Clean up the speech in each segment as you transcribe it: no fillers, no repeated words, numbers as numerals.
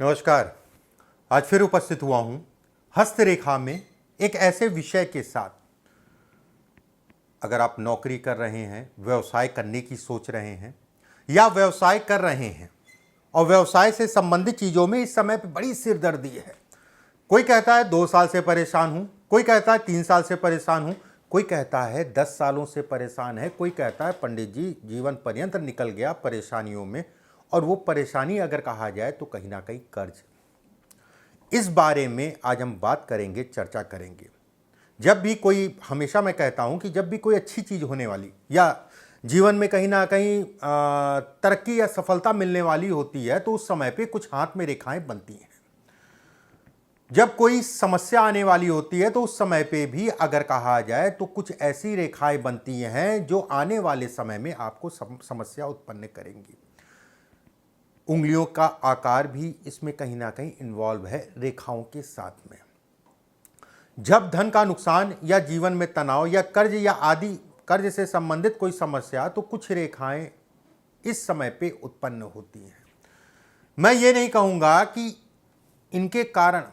नमस्कार। आज फिर उपस्थित हुआ हूं हस्तरेखा में एक ऐसे विषय के साथ। अगर आप नौकरी कर रहे हैं, व्यवसाय करने की सोच रहे हैं या व्यवसाय कर रहे हैं और व्यवसाय से संबंधित चीज़ों में इस समय पे बड़ी सिरदर्दी है। कोई कहता है 2 साल से परेशान हूं, कोई कहता है 3 साल से परेशान हूं, कोई कहता है 10 सालों से परेशान है, कोई कहता है पंडित जी जीवन पर्यंत निकल गया परेशानियों में। और वो परेशानी अगर कहा जाए तो कहीं ना कहीं कर्ज। इस बारे में आज हम बात करेंगे, चर्चा करेंगे। जब भी कोई, हमेशा मैं कहता हूं कि जब भी कोई अच्छी चीज़ होने वाली या जीवन में कहीं ना कहीं तरक्की या सफलता मिलने वाली होती है तो उस समय पे कुछ हाथ में रेखाएं बनती हैं। जब कोई समस्या आने वाली होती है तो उस समय पे भी अगर कहा जाए तो कुछ ऐसी रेखाएं बनती हैं जो आने वाले समय में आपको समस्या उत्पन्न करेंगी। उंगलियों का आकार भी इसमें कहीं ना कहीं इन्वॉल्व है रेखाओं के साथ में। जब धन का नुकसान या जीवन में तनाव या कर्ज या आदि कर्ज से संबंधित कोई समस्या, तो कुछ रेखाएं इस समय पे उत्पन्न होती हैं। मैं ये नहीं कहूँगा कि इनके कारण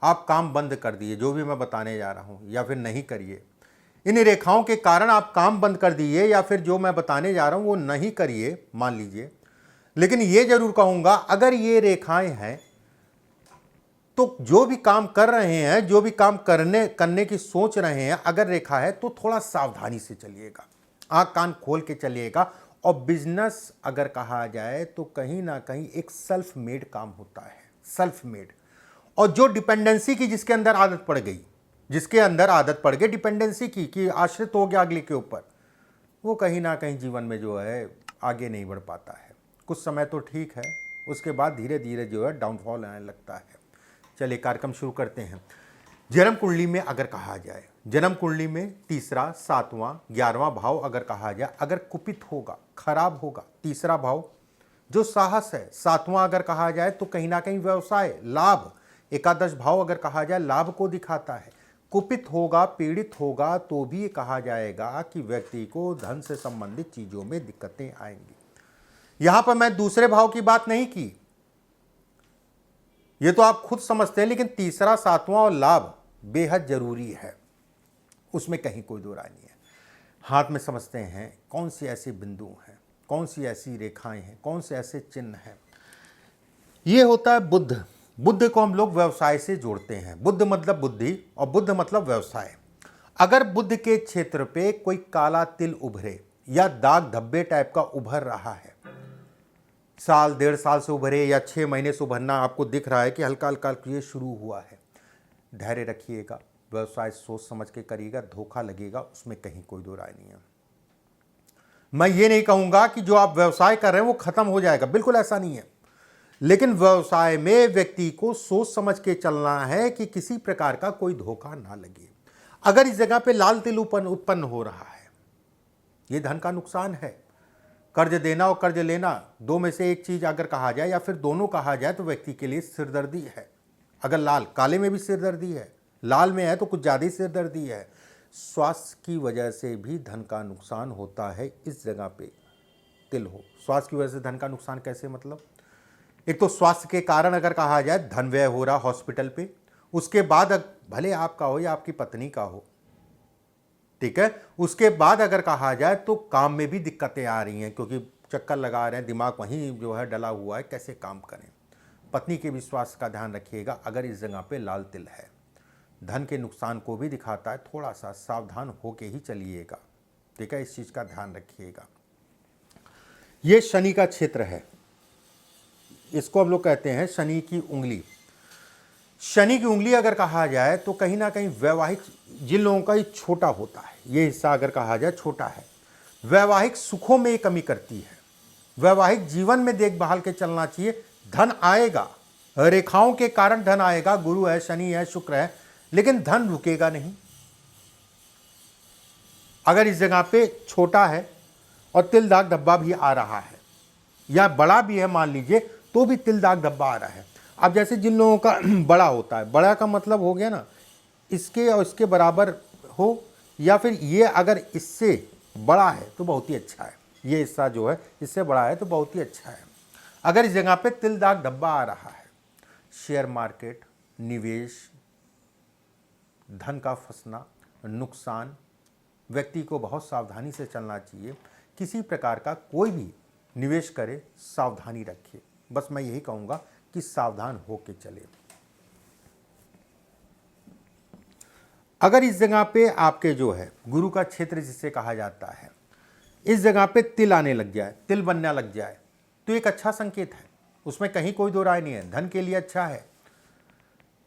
आप काम बंद कर दिए, जो भी मैं बताने जा रहा हूँ, या फिर नहीं करिए। इन रेखाओं के कारण आप काम बंद कर दिए या फिर जो मैं बताने जा रहा हूँ वो नहीं करिए, मान लीजिए। लेकिन ये जरूर कहूंगा, अगर ये रेखाएं हैं तो जो भी काम कर रहे हैं, जो भी काम करने की सोच रहे हैं, अगर रेखा है तो थोड़ा सावधानी से चलिएगा, आंख कान खोल के चलिएगा। और बिजनेस अगर कहा जाए तो कहीं ना कहीं एक सेल्फ मेड काम होता है, सेल्फ मेड। और जो डिपेंडेंसी की जिसके अंदर आदत पड़ गई, जिसके अंदर आदत पड़ गई डिपेंडेंसी की, कि आश्रित हो गया अगले के ऊपर, वो कहीं ना कहीं जीवन में जो है आगे नहीं बढ़ पाता है। कुछ समय तो ठीक है, उसके बाद धीरे धीरे जो है डाउनफॉल आने लगता है। चलिए कार्यक्रम शुरू करते हैं। जन्म कुंडली में अगर कहा जाए, जन्म कुंडली में तीसरा, 7वां, 11वां भाव अगर कहा जाए, अगर कुपित होगा, खराब होगा, तीसरा भाव जो साहस है, 7वां अगर कहा जाए तो कहीं ना कहीं व्यवसाय, लाभ, एकादश भाव अगर कहा जाए लाभ को दिखाता है। कुपित होगा, पीड़ित होगा तो भी कहा जाएगा कि व्यक्ति को धन से संबंधित चीजों में दिक्कतें आएंगी। यहां पर मैं दूसरे भाव की बात नहीं की, ये तो आप खुद समझते हैं, लेकिन तीसरा, 7वां और लाभ बेहद जरूरी है, उसमें कहीं कोई दो राय नहीं है। हाथ में समझते हैं कौन सी ऐसे बिंदु हैं, कौन सी ऐसी रेखाएं हैं, कौन से ऐसे चिन्ह हैं। ये होता है बुध। बुध को हम लोग व्यवसाय से जोड़ते हैं। बुध मतलब बुद्धि और बुध मतलब व्यवसाय। अगर बुध के क्षेत्र पे कोई काला तिल उभरे या दाग धब्बे टाइप का उभर रहा है, साल 1.5 साल से उभरे या 6 महीने से उभरना आपको दिख रहा है कि हल्का हल्का ये शुरू हुआ है, धैर्य रखिएगा, व्यवसाय सोच समझ के करिएगा, धोखा लगेगा, उसमें कहीं कोई दो राय नहीं है। मैं ये नहीं कहूंगा कि जो आप व्यवसाय कर रहे हैं वो खत्म हो जाएगा, बिल्कुल ऐसा नहीं है। लेकिन व्यवसाय में व्यक्ति को सोच समझ के चलना है कि किसी प्रकार का कोई धोखा ना लगे। अगर इस जगह पे लाल तिल उत्पन्न हो रहा है, ये धन का नुकसान है। कर्ज देना और कर्ज लेना, दो में से एक चीज अगर कहा जाए या फिर दोनों कहा जाए तो व्यक्ति के लिए सिरदर्दी है। अगर लाल, काले में भी सिरदर्दी है, लाल में है तो कुछ ज्यादा ही सिरदर्दी है। स्वास्थ्य की वजह से भी धन का नुकसान होता है। इस जगह पे तिल हो, स्वास्थ्य की वजह से धन का नुकसान कैसे, मतलब एक तो स्वास्थ्य के कारण अगर कहा जाए धन व्यय हो रहा हॉस्पिटल पे, उसके बाद भले आपका हो या आपकी पत्नी का हो, ठीक है, उसके बाद अगर कहा जाए तो काम में भी दिक्कतें आ रही हैं, क्योंकि चक्कर लगा रहे हैं, दिमाग वहीं जो है डला हुआ है, कैसे काम करें। पत्नी के भी स्वास्थ्य का ध्यान रखिएगा। अगर इस जगह पे लाल तिल है, धन के नुकसान को भी दिखाता है, थोड़ा सा सावधान होके ही चलिएगा, ठीक है, इस चीज का ध्यान रखिएगा। ये शनि का क्षेत्र है, इसको हम लोग कहते हैं शनि की उंगली। शनि की उंगली अगर कहा जाए तो कहीं ना कहीं वैवाहिक, जिन लोगों का ये छोटा होता है, ये हिस्सा अगर कहा जाए छोटा है, वैवाहिक सुखों में कमी करती है। वैवाहिक जीवन में देखभाल के चलना चाहिए। धन आएगा, रेखाओं के कारण धन आएगा, गुरु है, शनि है, शुक्र है, लेकिन धन रुकेगा नहीं। अगर इस जगह पे छोटा है और तिल दाग धब्बा भी आ रहा है या बड़ा भी है मान लीजिए, तो भी तिल दाग धब्बा आ रहा है। अब जैसे जिन लोगों का बड़ा होता है, बड़ा का मतलब हो गया ना इसके और इसके बराबर हो, या फिर ये अगर इससे बड़ा है तो बहुत ही अच्छा है, ये हिस्सा जो है इससे बड़ा है तो बहुत ही अच्छा है। अगर इस जगह पे तिल दाग धब्बा आ रहा है, शेयर मार्केट, निवेश, धन का फंसना, नुकसान, व्यक्ति को बहुत सावधानी से चलना चाहिए। किसी प्रकार का कोई भी निवेश करे, सावधानी रखिए। बस मैं यही कहूँगा कि सावधान होके चले। अगर इस जगह पे आपके जो है गुरु का क्षेत्र जिसे कहा जाता है, इस जगह पे तिल आने लग जाए, तिल बनने लग जाए, तो एक अच्छा संकेत है, उसमें कहीं कोई दो राय नहीं है, धन के लिए अच्छा है।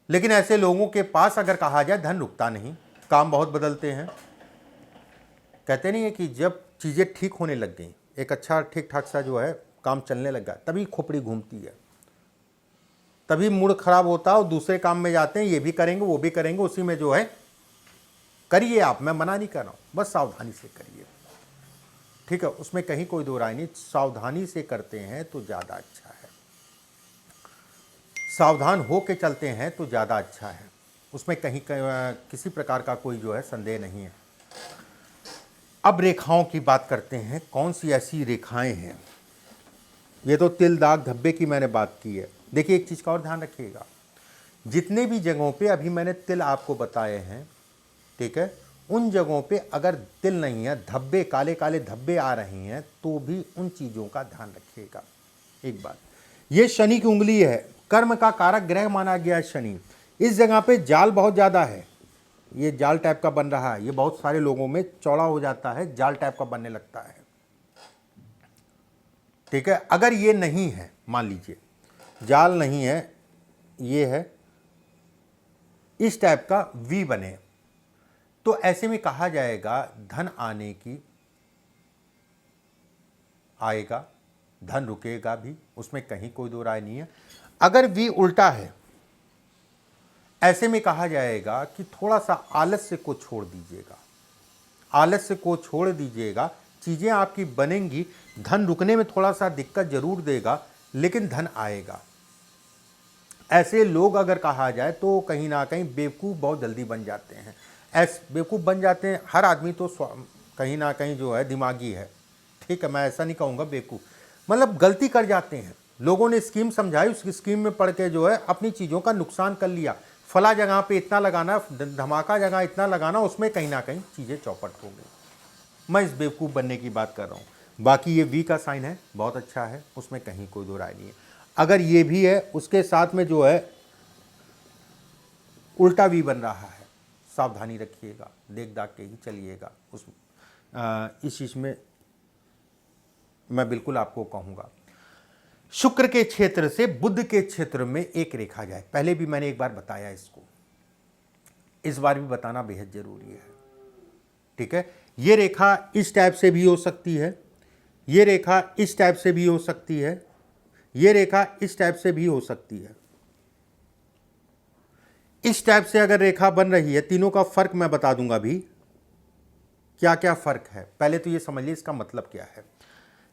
लेकिन ऐसे लोगों के पास अगर कहा जाए धन रुकता नहीं, काम बहुत बदलते हैं। कहते नहीं है कि जब चीज़ें ठीक होने लग गई, एक अच्छा ठीक ठाक सा जो है काम चलने लग गया, तभी खोपड़ी घूमती है, तभी मूड खराब होता है और दूसरे काम में जाते हैं, ये भी करेंगे वो भी करेंगे, उसी में जो है करिए आप, मैं मना नहीं कर रहा हूँ, बस सावधानी से करिए, ठीक है। उसमें कहीं कोई दो राय नहीं, सावधानी से करते हैं तो ज़्यादा अच्छा है, सावधान हो के चलते हैं तो ज़्यादा अच्छा है, उसमें कहीं किसी प्रकार का कोई जो है संदेह नहीं है। अब रेखाओं की बात करते हैं, कौन सी ऐसी रेखाएं हैं। ये तो तिल दाग धब्बे की मैंने बात की है। देखिए एक चीज़ का और ध्यान रखिएगा, जितने भी जगहों पे अभी मैंने तिल आपको बताए हैं, ठीक है, उन जगहों पे अगर तिल नहीं है, धब्बे काले काले धब्बे आ रही हैं, तो भी उन चीज़ों का ध्यान रखिएगा। एक बात, ये शनि की उंगली है, कर्म का कारक ग्रह माना गया है शनि। इस जगह पे जाल बहुत ज़्यादा है, ये जाल टाइप का बन रहा है, ये बहुत सारे लोगों में चौड़ा हो जाता है, जाल टाइप का बनने लगता है, ठीक है। अगर ये नहीं है, मान लीजिए जाल नहीं है, ये है इस टाइप का वी बने, तो ऐसे में कहा जाएगा धन आने की, आएगा, धन रुकेगा भी, उसमें कहीं कोई दो राय नहीं है। अगर वी उल्टा है, ऐसे में कहा जाएगा कि थोड़ा सा आलस्य को छोड़ दीजिएगा, आलस्य को छोड़ दीजिएगा, चीज़ें आपकी बनेंगी, धन रुकने में थोड़ा सा दिक्कत जरूर देगा, लेकिन धन आएगा। ऐसे लोग अगर कहा जाए तो कहीं ना कहीं बेवकूफ़ बहुत जल्दी बन जाते हैं, ऐसे बेवकूफ़ बन जाते हैं। हर आदमी तो कहीं ना कहीं जो है दिमागी है, ठीक है, मैं ऐसा नहीं कहूँगा बेवकूफ़, मतलब गलती कर जाते हैं। लोगों ने स्कीम समझाई, उस स्कीम में पढ़ के जो है अपनी चीज़ों का नुकसान कर लिया, फला जगह पे इतना लगाना, धमाका जगह इतना लगाना, उसमें कहीं ना कहीं चीज़ें चौपट हो गई। मैं इस बेवकूफ़ बनने की बात कर रहा हूँ। बाकी ये वी का साइन है, बहुत अच्छा है, उसमें कहीं कोई दो राय नहीं है। अगर ये भी है, उसके साथ में जो है उल्टा वी बन रहा है, सावधानी रखिएगा, देख दाख के ही चलिएगा। इस चीज़ में मैं बिल्कुल आपको कहूँगा। शुक्र के क्षेत्र से बुध के क्षेत्र में एक रेखा जाए, पहले भी मैंने एक बार बताया इसको, इस बार भी बताना बेहद जरूरी है, ठीक है। ये रेखा इस टाइप से भी हो सकती है, ये रेखा इस टाइप से भी हो सकती है, ये रेखा इस टाइप से भी हो सकती है। इस टाइप से अगर रेखा बन रही है, तीनों का फर्क मैं बता दूंगा भी क्या क्या फर्क है। पहले तो ये समझिए इसका मतलब क्या है।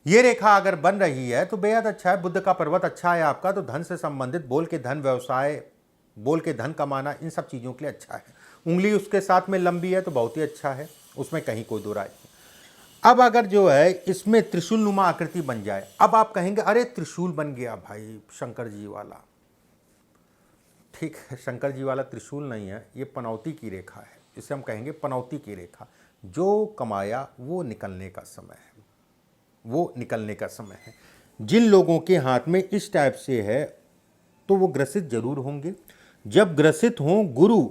ये रेखा अगर बन रही है तो बेहद अच्छा है, बुध का पर्वत अच्छा है आपका, तो धन से संबंधित, बोल के धन, व्यवसाय, बोल के धन कमाना, इन सब चीज़ों के लिए अच्छा है। उंगली उसके साथ में लंबी है तो बहुत ही अच्छा है, उसमें कहीं कोई दो राय नहीं। अब अगर जो है इसमें त्रिशूल नुमा आकृति बन जाए, अब आप कहेंगे अरे त्रिशूल बन गया भाई शंकर जी वाला, ठीक है, शंकर जी वाला त्रिशूल नहीं है, ये पनौती की रेखा है, इसे हम कहेंगे पनौती की रेखा। जो कमाया वो निकलने का समय है, वो निकलने का समय है। जिन लोगों के हाथ में इस टाइप से है तो वो ग्रसित जरूर होंगे। जब ग्रसित हों, गुरु,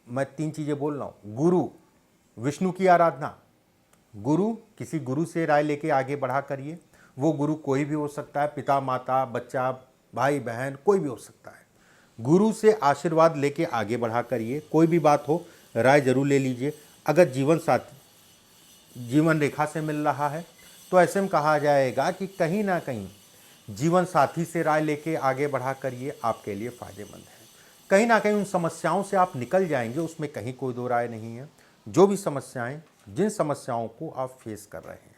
मैं तीन चीज़ें बोल रहा हूँ, गुरु, विष्णु की आराधना, गुरु, किसी गुरु से राय लेके आगे बढ़ा करिए, वो गुरु कोई भी हो सकता है, पिता माता, बच्चा, भाई बहन, कोई भी हो सकता है। गुरु से आशीर्वाद लेके आगे बढ़ा करिए, कोई भी बात हो राय जरूर ले लीजिए। अगर जीवन साथी जीवन रेखा से मिल रहा है तो ऐसे में कहा जाएगा कि कहीं ना कहीं जीवन साथी से राय लेके आगे बढ़ा करिए, आपके लिए फ़ायदेमंद है। कहीं ना कहीं उन समस्याओं से आप निकल जाएंगे, उसमें कहीं कोई दो राय नहीं है। जो भी समस्याएं, जिन समस्याओं को आप फेस कर रहे हैं,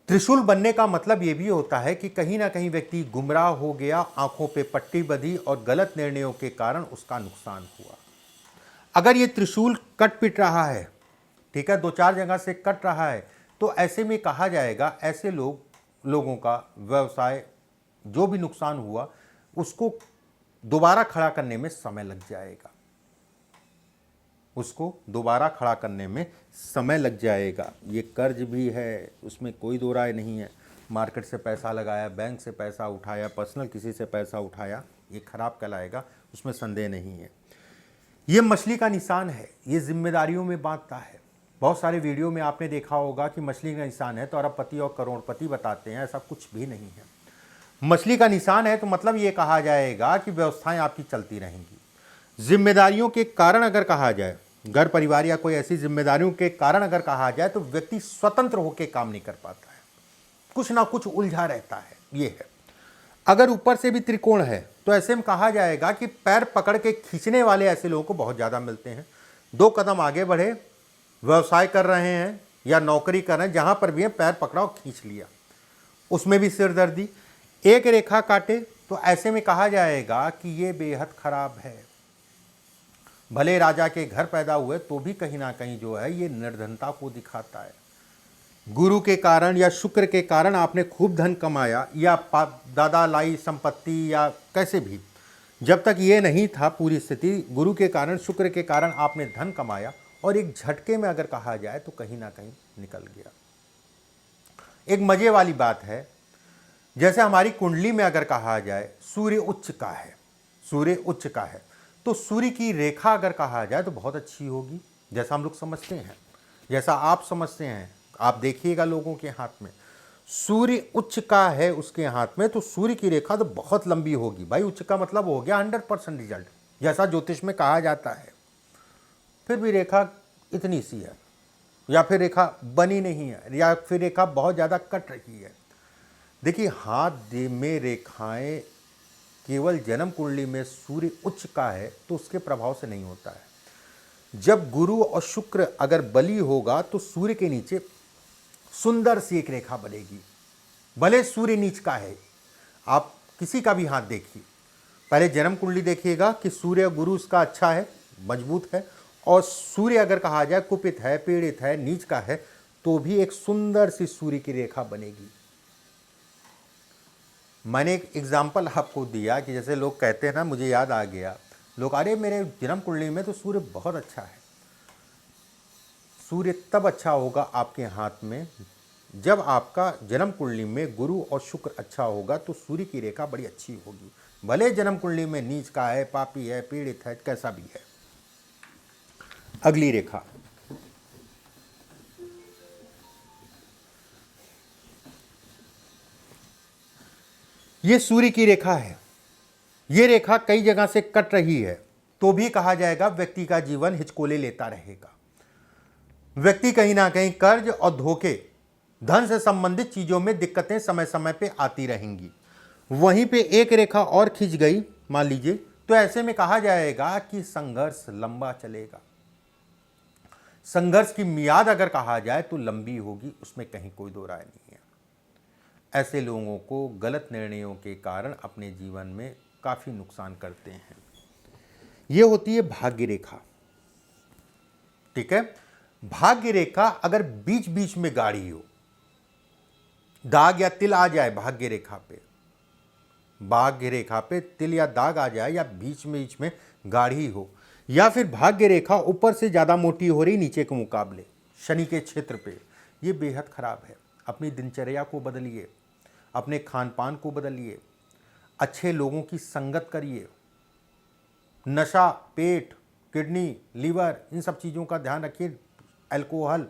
त्रिशूल बनने का मतलब ये भी होता है कि कहीं ना कहीं व्यक्ति गुमराह हो गया, आंखों पे पट्टी बंधी और गलत निर्णयों के कारण उसका नुकसान हुआ। अगर ये त्रिशूल कट पिट रहा है, ठीक है, दो चार जगह से कट रहा है, तो ऐसे में कहा जाएगा ऐसे लोग लोगों का व्यवसाय जो भी नुकसान हुआ उसको दोबारा खड़ा करने में समय लग जाएगा, उसको दोबारा खड़ा करने में समय लग जाएगा। ये कर्ज भी है, उसमें कोई दो राय नहीं है। मार्केट से पैसा लगाया, बैंक से पैसा उठाया, पर्सनल किसी से पैसा उठाया, ये खराब कहलाएगा, उसमें संदेह नहीं है। ये मछली का निशान है, ये जिम्मेदारियों में बांटता है। बहुत सारे वीडियो में आपने देखा होगा कि मछली का निशान है तो अरबपति और करोड़पति बताते हैं, ऐसा कुछ भी नहीं है। मछली का निशान है तो मतलब ये कहा जाएगा कि व्यवस्थाएं आपकी चलती रहेंगी। जिम्मेदारियों के कारण अगर कहा जाए, घर परिवार या कोई ऐसी जिम्मेदारियों के कारण अगर कहा जाए तो व्यक्ति स्वतंत्र होकर काम नहीं कर पाता है, कुछ ना कुछ उलझा रहता है। ये है। अगर ऊपर से भी त्रिकोण है तो ऐसे में कहा जाएगा कि पैर पकड़ के खींचने वाले ऐसे लोगों को बहुत ज़्यादा मिलते हैं। 2 कदम आगे बढ़े, व्यवसाय कर रहे हैं या नौकरी कर रहे हैं, जहाँ पर भी है पैर पकड़ा और खींच लिया, उसमें भी सिरदर्दी। एक रेखा काटे तो ऐसे में कहा जाएगा कि ये बेहद खराब है। भले राजा के घर पैदा हुए तो भी कहीं ना कहीं जो है ये निर्धनता को दिखाता है। गुरु के कारण या शुक्र के कारण आपने खूब धन कमाया या दादा लाई संपत्ति या कैसे भी, जब तक ये नहीं था पूरी स्थिति, गुरु के कारण शुक्र के कारण आपने धन कमाया और एक झटके में अगर कहा जाए तो कहीं ना कहीं निकल गया। एक मजे वाली बात है, जैसे हमारी कुंडली में अगर कहा जाए सूर्य उच्च का है, सूर्य उच्च का है तो सूर्य की रेखा अगर कहा जाए तो बहुत अच्छी होगी, जैसा हम लोग समझते हैं, जैसा आप समझते हैं। आप देखिएगा लोगों के हाथ में सूर्य उच्च का है, उसके हाथ में तो सूर्य की रेखा तो बहुत लंबी होगी। भाई उच्च का मतलब हो गया 100% रिजल्ट, जैसा ज्योतिष में कहा जाता है। फिर भी रेखा इतनी सी है या फिर रेखा बनी नहीं है या फिर रेखा बहुत ज़्यादा कट रही है। देखिए हाथ में रेखाएं केवल जन्म कुंडली में सूर्य उच्च का है तो उसके प्रभाव से नहीं होता है। जब गुरु और शुक्र अगर बली होगा तो सूर्य के नीचे सुंदर सी एक रेखा बनेगी। भले सूर्य नीच का है, आप किसी का भी हाथ देखिए, पहले जन्म कुंडली देखिएगा कि सूर्य गुरु उसका अच्छा है, मजबूत है, और सूर्य अगर कहा जाए कुपित है, पीड़ित है, नीच का है तो भी एक सुंदर सी सूर्य की रेखा बनेगी। मैंने एक एग्जाम्पल आपको दिया कि जैसे लोग कहते हैं ना, मुझे याद आ गया, लोग अरे मेरे जन्म कुंडली में तो सूर्य बहुत अच्छा है। सूर्य तब अच्छा होगा आपके हाथ में जब आपका जन्म कुंडली में गुरु और शुक्र अच्छा होगा तो सूर्य की रेखा बड़ी अच्छी होगी। भले जन्म कुंडली में नीच का है, पापी है, पीड़ित है, कैसा भी है। अगली रेखा, ये सूर्य की रेखा है। ये रेखा कई जगह से कट रही है तो भी कहा जाएगा व्यक्ति का जीवन हिचकोले लेता रहेगा। व्यक्ति कहीं ना कहीं कर्ज और धोखे, धन से संबंधित चीजों में दिक्कतें समय समय पे आती रहेंगी। वहीं पे एक रेखा और खिंच गई मान लीजिए तो ऐसे में कहा जाएगा कि संघर्ष लंबा चलेगा। संघर्ष की मियाद अगर कहा जाए तो लंबी होगी, उसमें कहीं कोई दो राय नहीं है। ऐसे लोगों को गलत निर्णयों के कारण अपने जीवन में काफी नुकसान करते हैं। यह होती है भाग्य रेखा। ठीक है, भाग्य रेखा अगर बीच बीच में गाढ़ी हो, दाग या तिल आ जाए भाग्य रेखा पे, भाग्य रेखा पे तिल या दाग आ जाए या बीच में गाढ़ी हो, या फिर भाग्य रेखा ऊपर से ज़्यादा मोटी हो रही नीचे के मुकाबले शनि के क्षेत्र पे, ये बेहद खराब है। अपनी दिनचर्या को बदलिए, अपने खान पान को बदलिए, अच्छे लोगों की संगत करिए। नशा, पेट, किडनी, लीवर, इन सब चीज़ों का ध्यान रखिए। अल्कोहल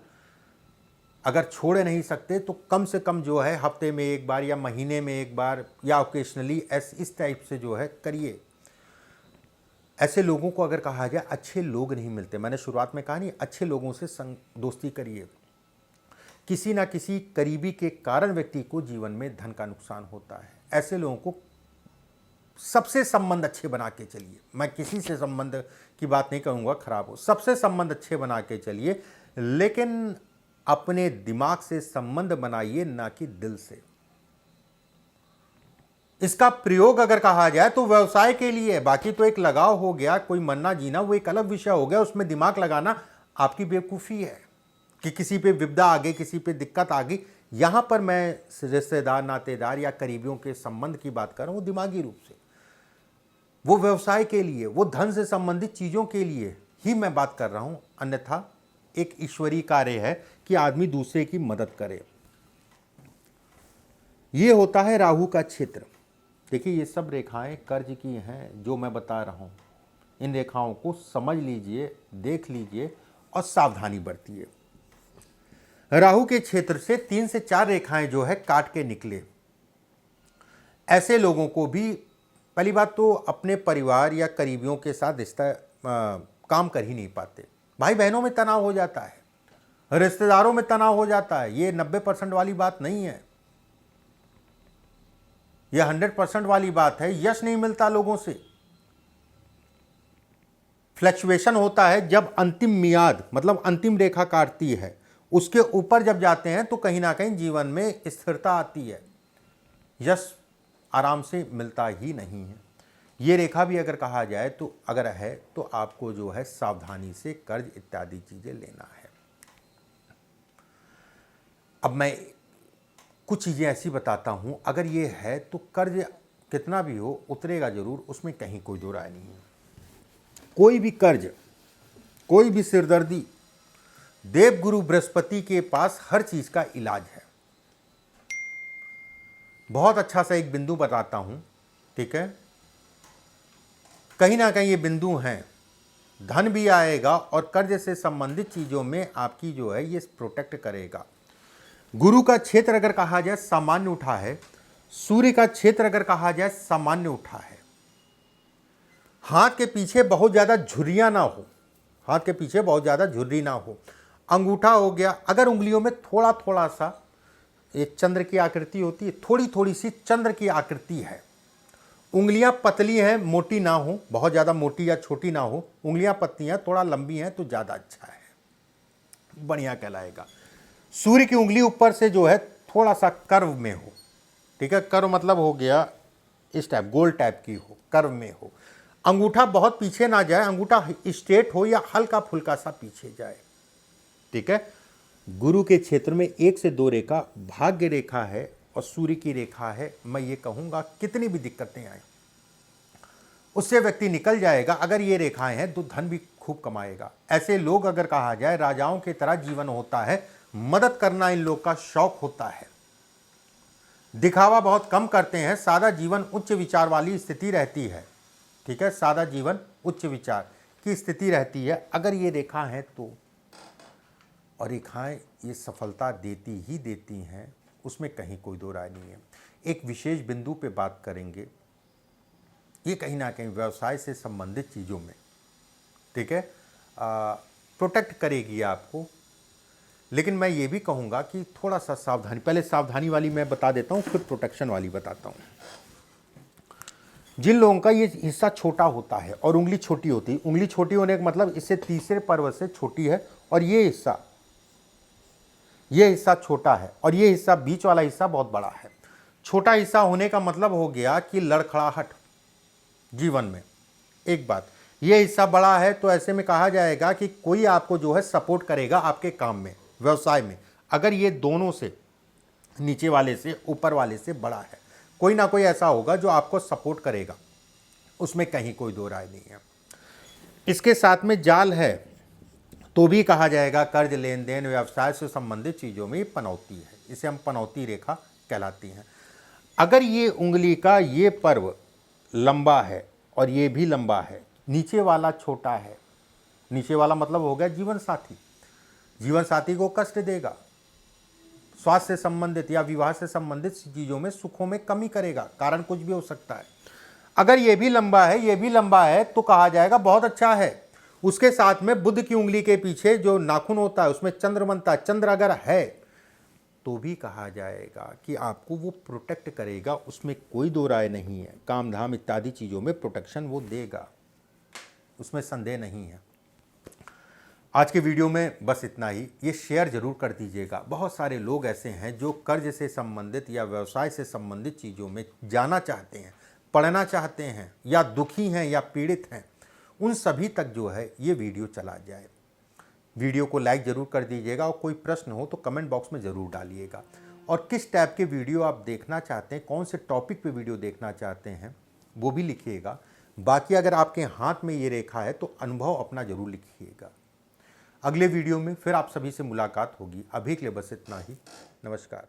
अगर छोड़ नहीं सकते तो कम से कम जो है हफ्ते में एक बार या महीने में एक बार या ओकेशनली इस टाइप से जो है करिए। ऐसे लोगों को अगर कहा जाए अच्छे लोग नहीं मिलते, मैंने शुरुआत में कहा नहीं, अच्छे लोगों से दोस्ती करिए। किसी ना किसी करीबी के कारण व्यक्ति को जीवन में धन का नुकसान होता है। ऐसे लोगों को सबसे संबंध अच्छे बना के चलिए। मैं किसी से संबंध की बात नहीं करूंगा खराब हो, सबसे संबंध अच्छे बना के चलिए, लेकिन अपने दिमाग से संबंध बनाइए, ना कि दिल से। इसका प्रयोग अगर कहा जाए तो व्यवसाय के लिए, बाकी तो एक लगाव हो गया, कोई मरना जीना वो एक अलग विषय हो गया, उसमें दिमाग लगाना आपकी बेवकूफ़ी है कि किसी पे विपदा आ गई, किसी पे दिक्कत आ गई, यहाँ पर मैं रिश्तेदार, नातेदार या करीबियों के संबंध की बात कर रहा हूँ दिमागी रूप से, वो व्यवसाय के लिए, वो धन से संबंधित चीज़ों के लिए ही मैं बात कर रहा हूँ। अन्यथा एक ईश्वरीय कार्य है कि आदमी दूसरे की मदद करे। ये होता है राहु का क्षेत्र। देखिए ये सब रेखाएं कर्ज की हैं जो मैं बता रहा हूँ। इन रेखाओं को समझ लीजिए, देख लीजिए और सावधानी बरतिए। राहु के क्षेत्र से 3 से 4 रेखाएं जो है काट के निकले। ऐसे लोगों को भी पहली बात तो अपने परिवार या करीबियों के साथ रिश्ता काम कर ही नहीं पाते। भाई बहनों में तनाव हो जाता है, रिश्तेदारों में तनाव हो जाता है। ये 90% वाली बात नहीं है, यह 100% वाली बात है। यश नहीं मिलता लोगों से, फ्लक्चुएशन होता है। जब अंतिम मियाद मतलब अंतिम रेखा काटती है, उसके ऊपर जब जाते हैं तो कहीं ना कहीं जीवन में स्थिरता आती है, यश आराम से मिलता ही नहीं है। ये रेखा भी अगर कहा जाए तो अगर है तो आपको जो है सावधानी से कर्ज इत्यादि चीज़ें लेना है। अब मैं कुछ चीज़ें ऐसी बताता हूँ, अगर ये है तो कर्ज कितना भी हो उतरेगा ज़रूर, उसमें कहीं कोई दो राय नहीं है। कोई भी कर्ज, कोई भी सिरदर्दी, देवगुरु बृहस्पति के पास हर चीज़ का इलाज है। बहुत अच्छा सा एक बिंदु बताता हूँ, ठीक है। कहीं ना कहीं ये बिंदु हैं, धन भी आएगा और कर्ज से संबंधित चीज़ों में आपकी जो है ये प्रोटेक्ट करेगा। गुरु का क्षेत्र अगर कहा जाए सामान्य उठा है, सूर्य का क्षेत्र अगर कहा जाए सामान्य उठा है। हाथ के पीछे बहुत ज़्यादा झुर्रियाँ ना हो, हाथ के पीछे बहुत ज़्यादा झुर्री ना हो। अंगूठा हो गया, अगर उंगलियों में थोड़ा थोड़ा सा एक चंद्र की आकृति होती है, थोड़ी थोड़ी सी चंद्र की आकृति है। उंगलियां पतली हैं, मोटी ना हो, बहुत ज़्यादा मोटी या छोटी ना हो, उंगलियां पतली हैं, थोड़ा लंबी हैं तो ज़्यादा अच्छा है, बढ़िया कहलाएगा। सूर्य की उंगली ऊपर से जो है थोड़ा सा कर्व में हो, ठीक है। कर्व मतलब हो गया इस टाइप, गोल टाइप की हो, कर्व में हो। अंगूठा बहुत पीछे ना जाए, अंगूठा स्ट्रेट हो या हल्का फुल्का सा पीछे जाए, ठीक है। गुरु के क्षेत्र में 1 से 2 रेखा भाग्य रेखा है और सूर्य की रेखा है। मैं ये कहूँगा कितनी भी दिक्कतें आए उससे व्यक्ति निकल जाएगा। अगर ये रेखाएं हैं तो धन भी खूब कमाएगा। ऐसे लोग अगर कहा जाए राजाओं की तरह जीवन होता है, मदद करना इन लोग का शौक होता है, दिखावा बहुत कम करते हैं, सादा जीवन उच्च विचार वाली स्थिति रहती है, ठीक है। सादा जीवन उच्च विचार की स्थिति रहती है अगर ये रेखा है तो। और रेखाएं ये सफलता देती ही देती हैं, उसमें कहीं कोई दो राय नहीं है। एक विशेष बिंदु पे बात करेंगे, ये कहीं ना कहीं व्यवसाय से संबंधित चीज़ों में, ठीक है, प्रोटेक्ट करेगी आपको। लेकिन मैं ये भी कहूँगा कि थोड़ा सा सावधानी, पहले सावधानी वाली मैं बता देता हूँ, फिर प्रोटेक्शन वाली बताता हूँ। जिन लोगों का ये हिस्सा छोटा होता है और उंगली छोटी होती है, उंगली छोटी होने का मतलब इससे तीसरे पर्व से छोटी है, और ये हिस्सा छोटा है और ये हिस्सा बीच वाला हिस्सा बहुत बड़ा है। छोटा हिस्सा होने का मतलब हो गया कि लड़खड़ाहट जीवन में। एक बात, ये हिस्सा बड़ा है तो ऐसे में कहा जाएगा कि कोई आपको जो है सपोर्ट करेगा आपके काम में, व्यवसाय में। अगर ये दोनों से, नीचे वाले से ऊपर वाले से बड़ा है, कोई ना कोई ऐसा होगा जो आपको सपोर्ट करेगा, उसमें कहीं कोई दो राय नहीं है। इसके साथ में जाल है तो भी कहा जाएगा कर्ज, लेन देन, व्यवसाय से संबंधित चीज़ों में पनौती है, इसे हम पनौती रेखा कहलाती हैं। अगर ये उंगली का ये पर्व लंबा है और ये भी लंबा है, नीचे वाला छोटा है, नीचे वाला मतलब हो गया जीवन साथी, जीवन साथी को कष्ट देगा, स्वास्थ्य से संबंधित या विवाह से संबंधित चीज़ों में सुखों में कमी करेगा, कारण कुछ भी हो सकता है। अगर ये भी लंबा है, ये भी लंबा है तो कहा जाएगा बहुत अच्छा है। उसके साथ में बुध की उंगली के पीछे जो नाखून होता है उसमें चंद्र बनता है, चंद्र अगर है तो भी कहा जाएगा कि आपको वो प्रोटेक्ट करेगा, उसमें कोई दो राय नहीं है। काम धाम इत्यादि चीज़ों में प्रोटेक्शन वो देगा, उसमें संदेह नहीं है। आज के वीडियो में बस इतना ही। ये शेयर जरूर कर दीजिएगा। बहुत सारे लोग ऐसे हैं जो कर्ज से संबंधित या व्यवसाय से संबंधित चीज़ों में जाना चाहते हैं, पढ़ना चाहते हैं, या दुखी हैं या पीड़ित हैं, उन सभी तक जो है ये वीडियो चला जाए। वीडियो को लाइक ज़रूर कर दीजिएगा और कोई प्रश्न हो तो कमेंट बॉक्स में ज़रूर डालिएगा। और किस टाइप के वीडियो आप देखना चाहते हैं, कौन से टॉपिक पे वीडियो देखना चाहते हैं वो भी लिखिएगा। बाकी अगर आपके हाथ में ये रेखा है तो अनुभव अपना ज़रूर लिखिएगा। अगले वीडियो में फिर आप सभी से मुलाकात होगी। अभी के लिए बस इतना ही। नमस्कार।